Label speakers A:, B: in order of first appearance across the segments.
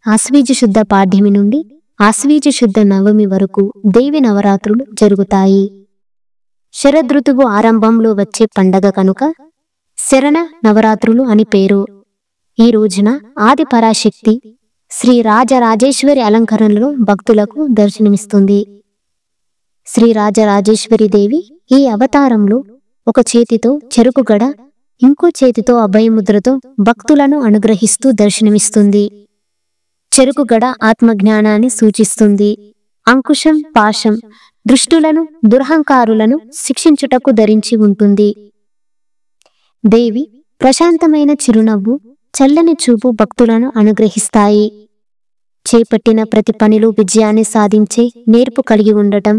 A: ఆశ్వీజ శుద్ధ పాడ్యమి నుండి ఆశ్వీజ శుద్ధ నవమి వరకు దేవి నవరాత్రులు జరుగుతాయి. శరదృతువు ఆరంభంలో వచ్చే పండగ కనుక శరణ నవరాత్రులు అని పేరు. ఈ రోజున ఆది పరాశక్తి శ్రీ రాజరాజేశ్వరి అలంకరణలో భక్తులకు దర్శనమిస్తుంది. శ్రీ రాజరాజేశ్వరి దేవి ఈ అవతారంలో ఒక చేతితో చెరుకు గడ, ఇంకో చేతితో అభయముద్రతో భక్తులను అనుగ్రహిస్తూ దర్శనమిస్తుంది. చెరుకు గడ ఆత్మజ్ఞానాన్ని సూచిస్తుంది. అంకుశం పాశం దృష్టులను దురహంకారులను శిక్షించుటకు ధరించి ఉంటుంది. దేవి ప్రశాంతమైన చిరునవ్వు, చల్లని చూపు భక్తులను అనుగ్రహిస్తాయి. చేపట్టిన ప్రతి పనిలో విజయాన్ని సాధించే నేర్పు కలిగి ఉండటం,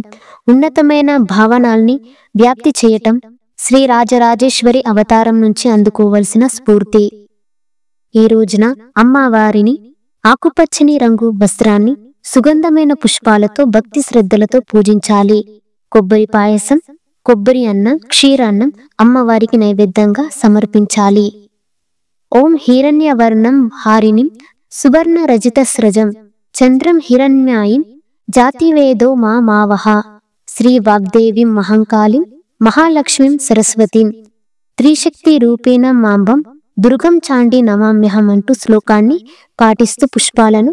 A: ఉన్నతమైన భావనాల్ని వ్యాప్తి చేయటం శ్రీ రాజరాజేశ్వరి అవతారం నుంచి అందుకోవలసిన స్ఫూర్తి. ఈ రోజున అమ్మవారిని ఆకుపచ్చని రంగు వస్త్రాన్ని సుగంధమైన పుష్పాలతో భక్తి శ్రద్ధలతో పూజించాలి. కొబ్బరి పాయసం, కొబ్బరి అన్నం, క్షీరాన్నం అమ్మవారికి నైవేద్యంగా సమర్పించాలి. ఓం హిరణ్యవర్ణం హారిణిం సువర్ణ రజిత స్రజం చంద్రం హిరణ్యాయిం జాతివేదో మావహ శ్రీ వాగ్దేవిం మహంకాళిం మహాలక్ష్మీం సరస్వతిం త్రిశక్తి రూపేణ మాంబం దుర్గం చాండి నమామ్యహం అంటూ శ్లోకాన్ని పాటిస్తూ పుష్పాలను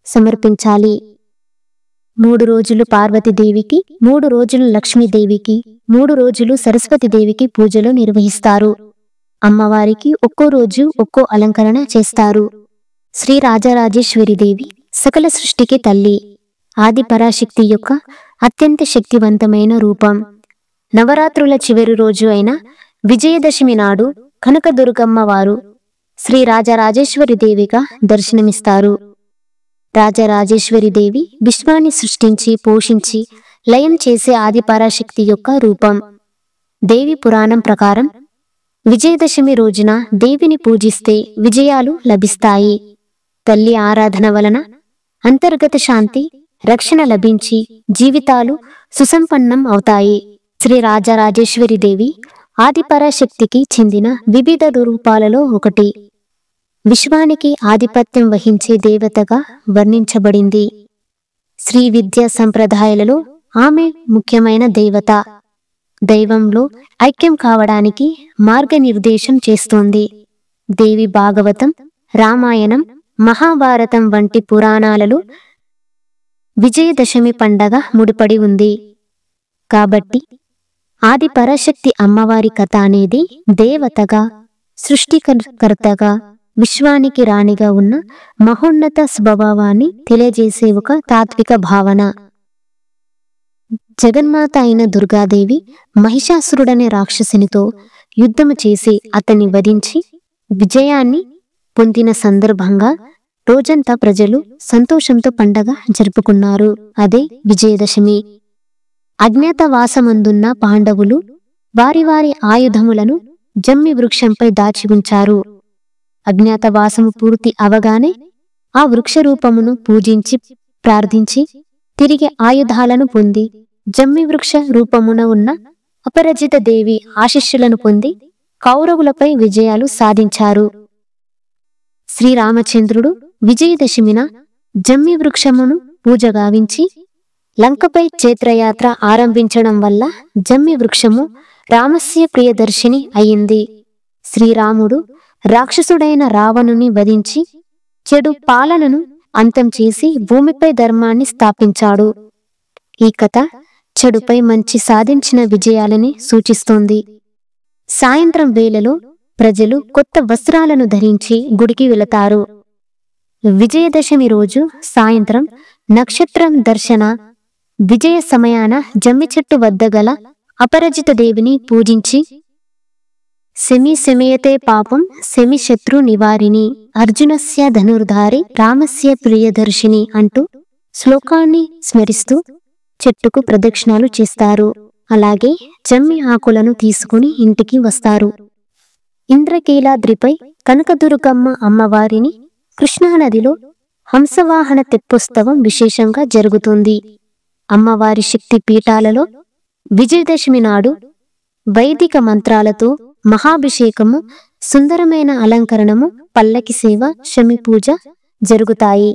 A: సమర్పించాలి. 3 రోజులు పార్వతీదేవికి, 3 రోజులు లక్ష్మీదేవికి, 3 రోజులు సరస్వతీదేవికి పూజలు నిర్వహిస్తారు. అమ్మవారికి ఒక్కో రోజు ఒక్కో అలంకరణ చేస్తారు. శ్రీ రాజరాజేశ్వరి దేవి సకల సృష్టికి తల్లి, ఆది పరాశక్తి యొక్క అత్యంత శక్తివంతమైన రూపం. నవరాత్రుల చివరి రోజు అయిన విజయదశమి నాడు కనకదుర్గమ్మ వారు శ్రీ రాజరాజేశ్వరి దేవిగా దర్శనమిస్తారు. రాజరాజేశ్వరి దేవి విశ్వాన్ని సృష్టించి పోషించి లయం చేసే ఆది పరాశక్తి యొక్క రూపం. దేవి పురాణం ప్రకారం విజయదశమి రోజున దేవిని పూజిస్తే విజయాలు లభిస్తాయి. తల్లి ఆరాధన వలన అంతర్గత శాంతి, రక్షణ లభించి జీవితాలు సుసంపన్నం అవుతాయి. శ్రీ రాజరాజేశ్వరి దేవి ఆదిపరాశక్తికి చెందిన వివిధ రూపాలలో ఒకటి. విశ్వానికి ఆధిపత్యం వహించే దేవతగా వర్ణించబడింది. శ్రీ విద్యా సంప్రదాయాలలో ఆమె ముఖ్యమైన దేవత. దైవంలో ఐక్యం కావడానికి మార్గనిర్దేశం చేస్తోంది. దేవి భాగవతం, రామాయణం, మహాభారతం వంటి పురాణాలలో విజయదశమి పండగ ముడిపడి ఉంది. కాబట్టి ఆది పరాశక్తి అమ్మవారి కథ అనేది దేవతగా, సృష్టికర్తగా, విశ్వానికి రాణిగా ఉన్న మహోన్నత స్వభావాన్ని తెలియజేసే ఒక తాత్విక భావన. జగన్మాత అయిన దుర్గాదేవి మహిషాసురుడనే రాక్షసునితో యుద్ధము చేసి అతన్ని వధించి విజయాన్ని పొందిన సందర్భంగా రోజంతా ప్రజలు సంతోషంతో పండగ జరుపుకున్నారు. అదే విజయదశమి. అజ్ఞాతవాసమందున్న పాండవులు వారి వారి ఆయుధములను జమ్మి వృక్షంపై దాచి ఉంచారు. అజ్ఞాతవాసము పూర్తి అవగానే ఆ వృక్ష రూపమును పూజించి ప్రార్థించి తిరిగి ఆయుధాలను పొంది జమ్మి వృక్ష రూపమున ఉన్న అపరాజిత దేవి ఆశీస్సులను పొంది కౌరవులపై విజయాలు సాధించారు. శ్రీరామచంద్రుడు విజయదశమిన జమ్మి వృక్షమును పూజ గావించి లంకపై చైత్రయాత్ర ఆరంభించడం వల్ల జమ్మి వృక్షము రామస్య ప్రియదర్శిని అయింది. శ్రీరాముడు రాక్షసుడైన రావణుని వధించి చెడు పాలనను అంతం చేసి భూమిపై ధర్మాన్ని స్థాపించాడు. ఈ కథ చెడుపై మంచి సాధించిన విజయాలని సూచిస్తోంది. సాయంత్రం వేళలో ప్రజలు కొత్త వస్త్రాలను ధరించి గుడికి వెళతారు. విజయదశమి రోజు సాయంత్రం నక్షత్రం దర్శన విజయ సమయాన జమ్మి చెట్టు వద్ద గల అపరాజిత దేవిని పూజించి శమి శమయతే పాపం శమి శత్రు నివారిణి అర్జునస్య ధనుర్ధారి రామస్య ప్రియదర్శిని అంటూ శ్లోకాన్ని స్మరిస్తూ చెట్టుకు ప్రదక్షిణాలు చేస్తారు. అలాగే జమ్మి ఆకులను తీసుకుని ఇంటికి వస్తారు. ఇంద్రకీలాద్రిపై కనకదుర్గమ్మ అమ్మవారిని కృష్ణానదిలో హంసవాహన తెప్పోత్సవం విశేషంగా జరుగుతుంది. అమ్మవారి శక్తి పీఠాలలో విజయదశమి నాడు వైదిక మంత్రాలతో మహాభిషేకము, సుందరమైన అలంకరణము, పల్లకి సేవ, శమి పూజ జరుగుతాయి.